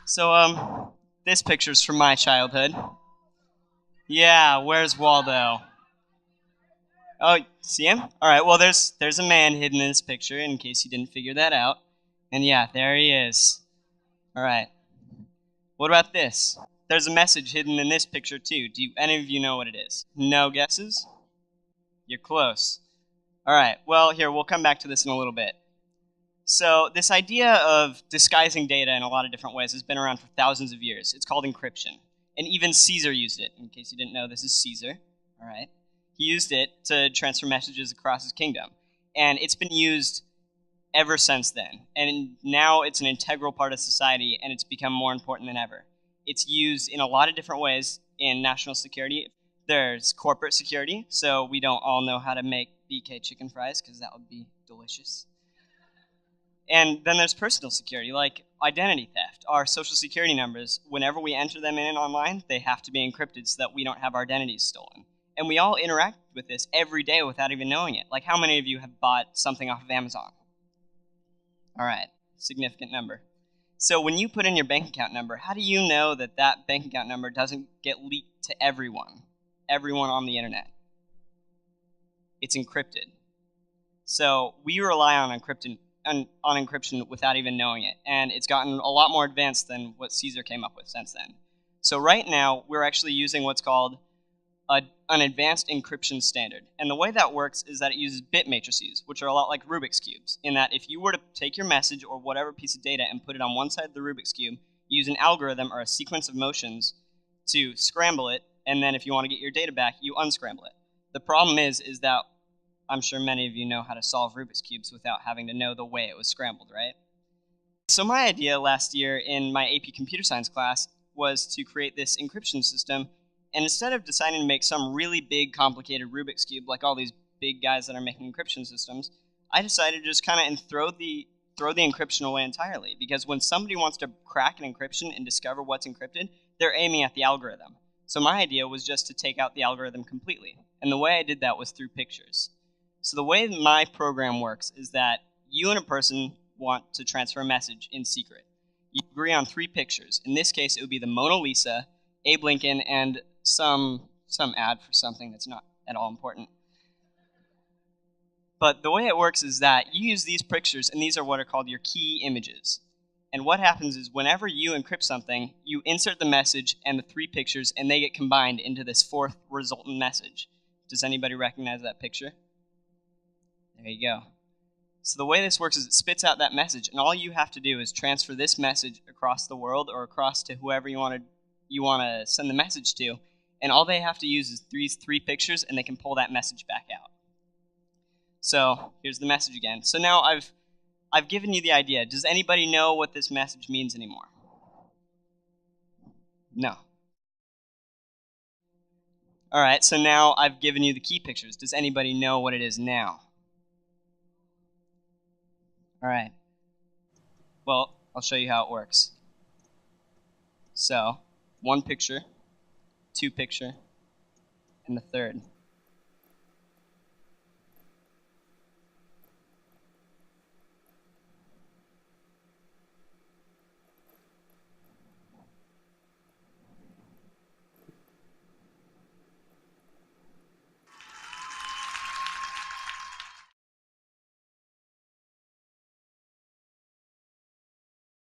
So, this picture's from my childhood. Yeah, where's Waldo? Oh, see him? All right, well, there's a man hidden in this picture, in case you didn't figure that out. And yeah, there he is. All right. What about this? There's a message hidden in this picture, too. Do any of you know what it is? No guesses? You're close. All right, well, here, we'll come back to this in a little bit. So this idea of disguising data in a lot of different ways has been around for thousands of years. It's called encryption. And even Caesar used it. In case you didn't know, this is Caesar. All right. He used it to transfer messages across his kingdom. And it's been used ever since then. And now it's an integral part of society, and it's become more important than ever. It's used in a lot of different ways in national security. There's corporate security, so we don't all know how to make BK chicken fries, because that would be delicious. And then there's personal security, like identity theft. Our social security numbers, whenever we enter them in online, they have to be encrypted so that we don't have our identities stolen. And we all interact with this every day without even knowing it. Like, how many of you have bought something off of Amazon? All right, significant number. So when you put in your bank account number, how do you know that that bank account number doesn't get leaked to everyone on the internet? It's encrypted. So we rely on encryption without even knowing it, and it's gotten a lot more advanced than what Caesar came up with since then. So right now, we're actually using what's called an advanced encryption standard. And the way that works is that it uses bit matrices, which are a lot like Rubik's Cubes, in that if you were to take your message or whatever piece of data and put it on one side of the Rubik's Cube, you use an algorithm or a sequence of motions to scramble it, and then if you want to get your data back, you unscramble it. The problem is that I'm sure many of you know how to solve Rubik's Cubes without having to know the way it was scrambled, right? So my idea last year in my AP Computer Science class was to create this encryption system, and instead of deciding to make some really big, complicated Rubik's Cube like all these big guys that are making encryption systems, I decided to just kind of throw the encryption away entirely, because when somebody wants to crack an encryption and discover what's encrypted, they're aiming at the algorithm. So my idea was just to take out the algorithm completely, and the way I did that was through pictures. So the way my program works is that you and a person want to transfer a message in secret. You agree on 3 pictures. In this case, it would be the Mona Lisa, Abe Lincoln, and some ad for something that's not at all important. But the way it works is that you use these pictures, and these are what are called your key images. And what happens is whenever you encrypt something, you insert the message and the 3 pictures, and they get combined into this 4th resultant message. Does anybody recognize that picture? There you go. So the way this works is it spits out that message, and all you have to do is transfer this message across the world or across to whoever you want to send the message to, and all they have to use is these 3 pictures, and they can pull that message back out. So here's the message again. So now I've given you the idea. Does anybody know what this message means anymore? No. All right, so now I've given you the key pictures. Does anybody know what it is now? All right. Well, I'll show you how it works. So, 1 picture, 2 picture, and the 3rd.